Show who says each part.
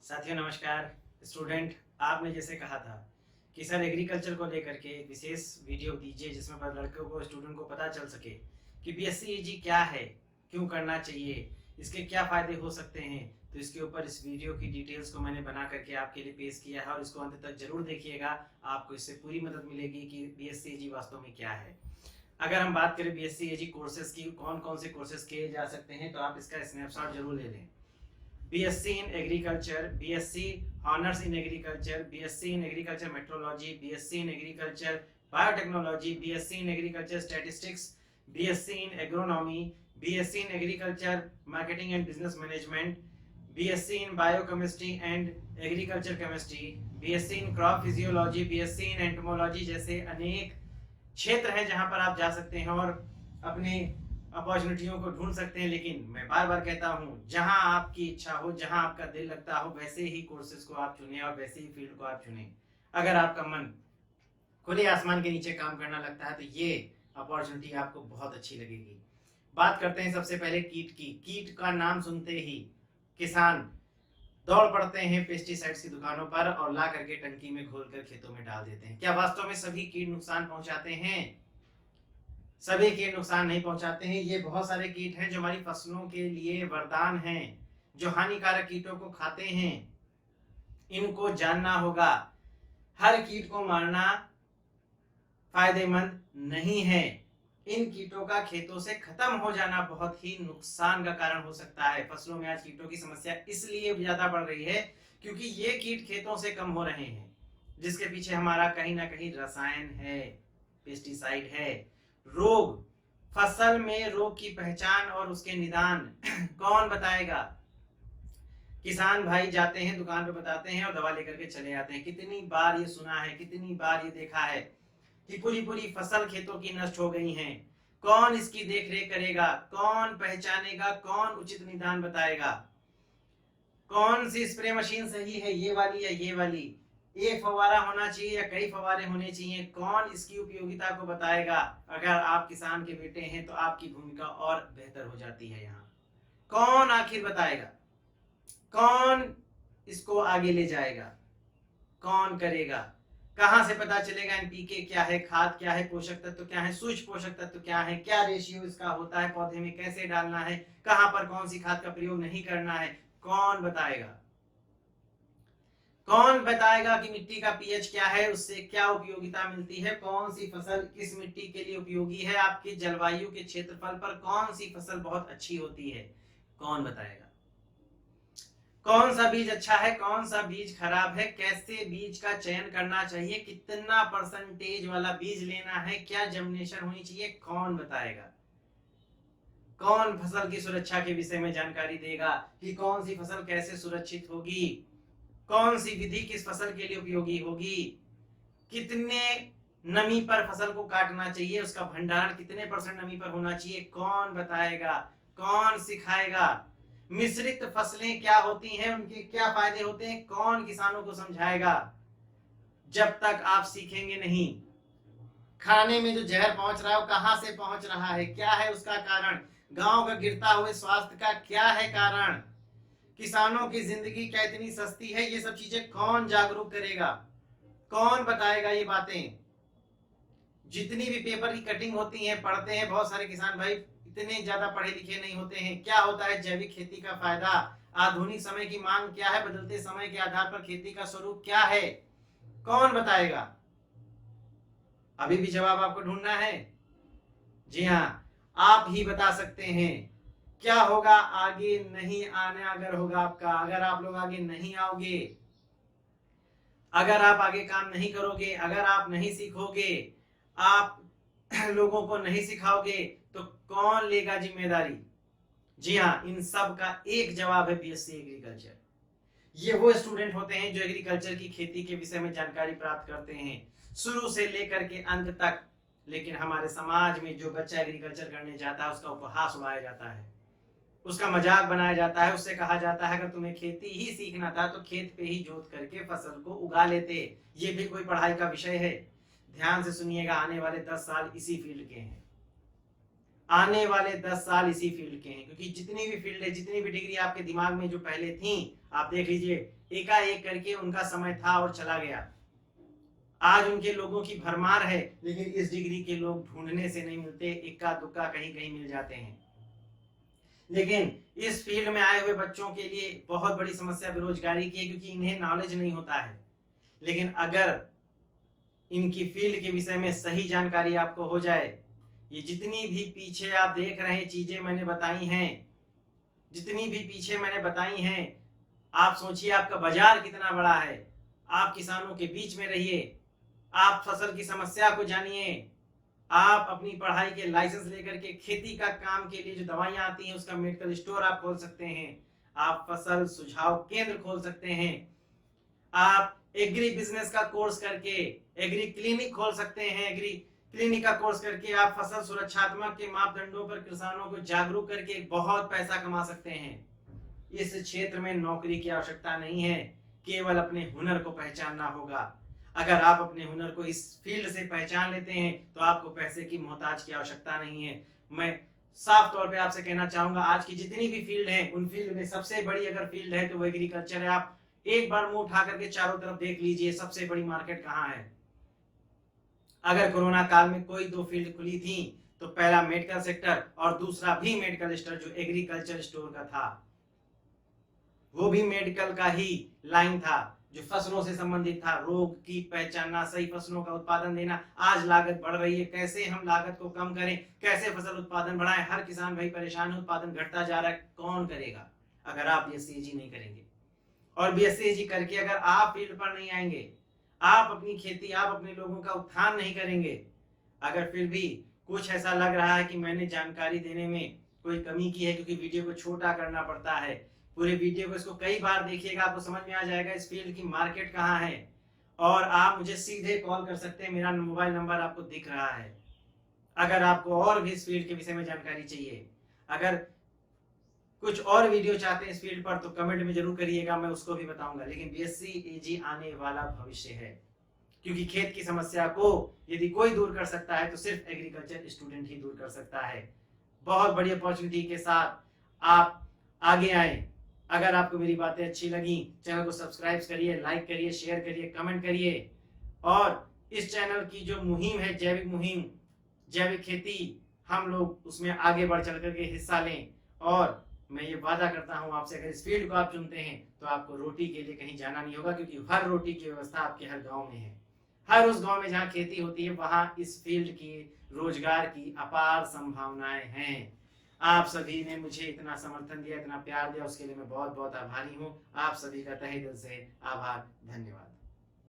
Speaker 1: साथियों नमस्कार। स्टूडेंट, आपने जैसे कहा था कि सर एग्रीकल्चर को लेकर के एक विशेष वीडियो दीजिए जिसमें पर लड़कों को स्टूडेंट को पता चल सके कि बीएससी एजी क्या है, क्यों करना चाहिए, इसके क्या फ़ायदे हो सकते हैं। तो इसके ऊपर इस वीडियो की डिटेल्स को मैंने बना करके आपके लिए पेश किया है और इसको अंत तक जरूर देखिएगा। आपको इससे पूरी मदद मिलेगी कि बीएससी एजी वास्तव में क्या है। अगर हम बात करें बीएससी एजी कोर्सेज की, कौन कौन से कोर्सेज किए जा सकते हैं, तो आप इसका स्नैपशॉट जरूर ले लें। BSc in Agriculture, BSc Honors in Agriculture, BSc in Agriculture Metrology, BSc in Agriculture Biotechnology, BSc in Agriculture Statistics, BSc in Agronomy, BSc in Agriculture Marketing and Business Management, BSc in Biochemistry and Agriculture Chemistry, BSc in Crop Physiology, BSc in Entomology जैसे अनेक क्षेत्र हैं जहां पर आप जा सकते हैं और अपने अपॉर्चुनिटियों को ढूंढ सकते हैं। लेकिन मैं बार बार कहता हूं, जहां आपकी इच्छा हो, जहां आपका दिल लगता हो, वैसे ही कोर्सेज को आप चुनें और वैसे ही फील्ड को आप चुनें। अगर आपका मन खुले आसमान के नीचे काम करना लगता है तो ये अपॉर्चुनिटी आपको बहुत अच्छी लगेगी। बात करते हैं सबसे पहले कीट की। कीट का नाम सुनते ही किसान दौड़ पड़ते हैं पेस्टिसाइड्स की दुकानों पर और ला करके टंकी में घोलकर खेतों में डाल देते हैं। क्या वास्तव में सभी कीट नुकसान पहुंचाते हैं? सभी कीट नुकसान नहीं पहुंचाते हैं। ये बहुत सारे कीट हैं जो हमारी फसलों के लिए वरदान हैं, जो हानिकारक कीटों को खाते हैं। इनको जानना होगा। हर कीट को मारना फायदेमंद नहीं है। इन कीटों का खेतों से खत्म हो जाना बहुत ही नुकसान का कारण हो सकता है। फसलों में आज कीटों की समस्या इसलिए ज्यादा बढ़ रही है क्योंकि ये कीट खेतों से कम हो रहे हैं, जिसके पीछे हमारा कहीं ना कहीं रसायन है, पेस्टिसाइड है। रोग, फसल में रोग की पहचान और उसके निदान कौन बताएगा? किसान भाई जाते हैं दुकान पे, बताते हैं और दवा लेकर के चले आते हैं। कितनी बार ये सुना है, कितनी बार ये देखा है कि पूरी पूरी फसल खेतों की नष्ट हो गई हैं। कौन इसकी देखरेख करेगा? कौन पहचानेगा? कौन उचित निदान बताएगा? कौन सी स्प्रे मशीन सही है, ये वाली या ये वाली? एक फवारा होना चाहिए या कई फवारे होने चाहिए? कौन इसकी उपयोगिता को बताएगा? अगर आप किसान के बेटे हैं तो आपकी भूमिका और बेहतर हो जाती है। यहाँ कौन आखिर बताएगा? कौन इसको आगे ले जाएगा? कौन करेगा? कहां से पता चलेगा एनपीके क्या है, खाद क्या है, पोषक तत्व क्या है, सूक्ष्म पोषक तत्व क्या है, क्या रेशियो इसका होता है, पौधे में कैसे डालना है, कहां पर कौन सी खाद का प्रयोग नहीं करना है? कौन बताएगा? कौन बताएगा कि मिट्टी का पीएच क्या है, उससे क्या उपयोगिता मिलती है, कौन सी फसल किस मिट्टी के लिए उपयोगी है, आपके जलवायु के क्षेत्रफल पर कौन सी फसल बहुत अच्छी होती है? कौन बताएगा? कौन सा बीज अच्छा है, कौन सा बीज खराब है, कैसे बीज का चयन करना चाहिए, कितना परसेंटेज वाला बीज लेना है, क्या जर्मिनेशन होनी चाहिए? कौन बताएगा? कौन फसल की सुरक्षा के विषय में जानकारी देगा कि कौन सी फसल कैसे सुरक्षित होगी, कौन सी विधि किस फसल के लिए उपयोगी होगी, कितने नमी पर फसल को काटना चाहिए, उसका भंडारण कितने परसेंट नमी पर होना चाहिए? कौन बताएगा? कौन सिखाएगा? मिश्रित फसलें क्या होती हैं, उनके क्या फायदे होते हैं? कौन किसानों को समझाएगा? जब तक आप सीखेंगे नहीं, खाने में जो जहर पहुंच रहा है वो कहां से पहुंच रहा है, क्या है उसका कारण, गांव का गिरता हुए स्वास्थ्य का क्या है कारण, किसानों की जिंदगी क्या इतनी सस्ती है, ये सब चीजें कौन जागरूक करेगा? कौन बताएगा ये बातें? जितनी भी पेपर की कटिंग होती है, पढ़ते हैं बहुत सारे किसान भाई, इतने ज्यादा पढ़े लिखे नहीं होते हैं। क्या होता है जैविक खेती का फायदा, आधुनिक समय की मांग क्या है, बदलते समय के आधार पर खेती का स्वरूप क्या है? कौन बताएगा? अभी भी जवाब आपको ढूंढना है? जी हाँ, आप ही बता सकते हैं। क्या होगा आगे नहीं आने अगर होगा आपका, अगर आप लोग आगे नहीं आओगे, अगर आप आगे काम नहीं करोगे, अगर आप नहीं सीखोगे, आप लोगों को नहीं सिखाओगे तो कौन लेगा जिम्मेदारी? जी हाँ, इन सब का एक जवाब है बीएससी एग्रीकल्चर। ये वो स्टूडेंट होते हैं जो एग्रीकल्चर की खेती के विषय में जानकारी प्राप्त करते हैं शुरू से लेकर के अंत तक। लेकिन हमारे समाज में जो बच्चा एग्रीकल्चर करने जाता है उसका उपहास उड़ाया जाता है, उसका मजाक बनाया जाता है, उससे कहा जाता है अगर तुम्हें खेती ही सीखना था तो खेत पे ही जोत करके फसल को उगा लेते। ये भी कोई पढ़ाई का विषय है? ध्यान से सुनिएगा, आने वाले 10 साल इसी फील्ड के हैं, आने वाले 10 साल इसी फील्ड के हैं, क्योंकि जितनी भी फील्ड है, जितनी भी डिग्री आपके दिमाग में जो पहले थी आप देख लीजिए, एकाएक करके उनका समय था और चला गया। आज उनके लोगों की भरमार है, लेकिन इस डिग्री के लोग ढूंढने से नहीं मिलते, इक्का दुक्का कहीं कहीं मिल जाते हैं। लेकिन इस फील्ड में आए हुए बच्चों के लिए बहुत बड़ी समस्या बेरोजगारी की है, क्योंकि इन्हें नॉलेज नहीं होता है। लेकिन अगर इनकी फील्ड के विषय में सही जानकारी आपको हो जाए, ये जितनी भी पीछे आप देख रहे हैं चीजें मैंने बताई हैं, जितनी भी पीछे मैंने बताई हैं, आप सोचिए आपका बाजार कितना बड़ा है। आप किसानों के बीच में रहिए, आप फसल की समस्या को जानिए, आप अपनी पढ़ाई के लाइसेंस लेकर के खेती का काम के लिए जो दवाइयां आती हैं उसका मेडिकल स्टोर आप खोल सकते हैं, आप फसल सुझाव केंद्र खोल सकते हैं, आप एग्री बिजनेस का कोर्स करके एग्री क्लिनिक खोल सकते हैं, एग्री क्लिनिक का कोर्स करके आप फसल सुरक्षात्मक के मापदंडों पर किसानों को जागरूक करके बहुत पैसा कमा सकते हैं। इस क्षेत्र में नौकरी की आवश्यकता नहीं है, केवल अपने हुनर को पहचानना होगा। अगर आप अपने हुनर को इस फील्ड से पहचान लेते हैं तो आपको पैसे की मोहताज की आवश्यकता नहीं है। मैं साफ तौर पे आपसे कहना चाहूंगा, आज की जितनी भी फील्ड है उन फील्ड में सबसे बड़ी अगर फील्ड है तो वो एग्रीकल्चर है। आप एक बार मुंह उठा करके चारों तरफ देख लीजिए, सबसे बड़ी मार्केट कहाँ है। अगर कोरोना काल में कोई दो फील्ड खुली थी तो पहला मेडिकल सेक्टर और दूसरा भी मेडिकल स्टोर जो एग्रीकल्चर स्टोर का था, वो भी मेडिकल का ही लाइन था जो फसलों से संबंधित था, रोग की पहचानना, सही फसलों का उत्पादन देना। आज लागत बढ़ रही है, कैसे हम लागत को कम करें, कैसे फसल उत्पादन बढ़ाएं, हर किसान भाई परेशान है, उत्पादन घटता जा रहा है। कौन करेगा अगर आप बीएससी नहीं करेंगे? और बीएससी करके अगर आप फील्ड पर नहीं आएंगे, आप अपनी खेती, आप अपने लोगों का उत्थान नहीं करेंगे, अगर फिर भी कुछ ऐसा लग रहा है कि मैंने जानकारी देने में कोई कमी की है, क्योंकि वीडियो को छोटा करना पड़ता है, पूरे वीडियो को इसको कई बार देखिएगा, आपको समझ में आ जाएगा इस फील्ड की मार्केट कहाँ है। और आप मुझे सीधे कॉल कर सकते हैं, मेरा मोबाइल नंबर आपको दिख रहा है। अगर आपको और भी इस फील्ड के विषय में जानकारी चाहिए, अगर कुछ और वीडियो चाहते हैं इस फील्ड पर तो कमेंट में जरूर करिएगा, मैं उसको भी बताऊंगा। लेकिन बीएससी एजी आने वाला भविष्य है, क्योंकि खेत की समस्या को यदि कोई दूर कर सकता है तो सिर्फ एग्रीकल्चर स्टूडेंट ही दूर कर सकता है। बहुत बड़ी अपॉर्चुनिटी के साथ आप आगे आए। अगर आपको मेरी बातें अच्छी लगी, चैनल को सब्सक्राइब करिए, लाइक करिए, शेयर करिए, कमेंट करिए। और इस चैनल की जो मुहिम है, जैविक मुहिम, जैविक खेती, हम लोग उसमें आगे बढ़ चल करके हिस्सा लें। और मैं ये वादा करता हूं आपसे, अगर इस फील्ड को आप चुनते हैं तो आपको रोटी के लिए कहीं जाना नहीं होगा, क्योंकि हर रोटी की व्यवस्था आपके हर गांव में है। हर उस गांव में जहां खेती होती है वहां इस फील्ड की, रोजगार की अपार संभावनाएं हैं। आप सभी ने मुझे इतना समर्थन दिया, इतना प्यार दिया, उसके लिए मैं बहुत बहुत आभारी हूं। आप सभी का तहे दिल से आभार, धन्यवाद।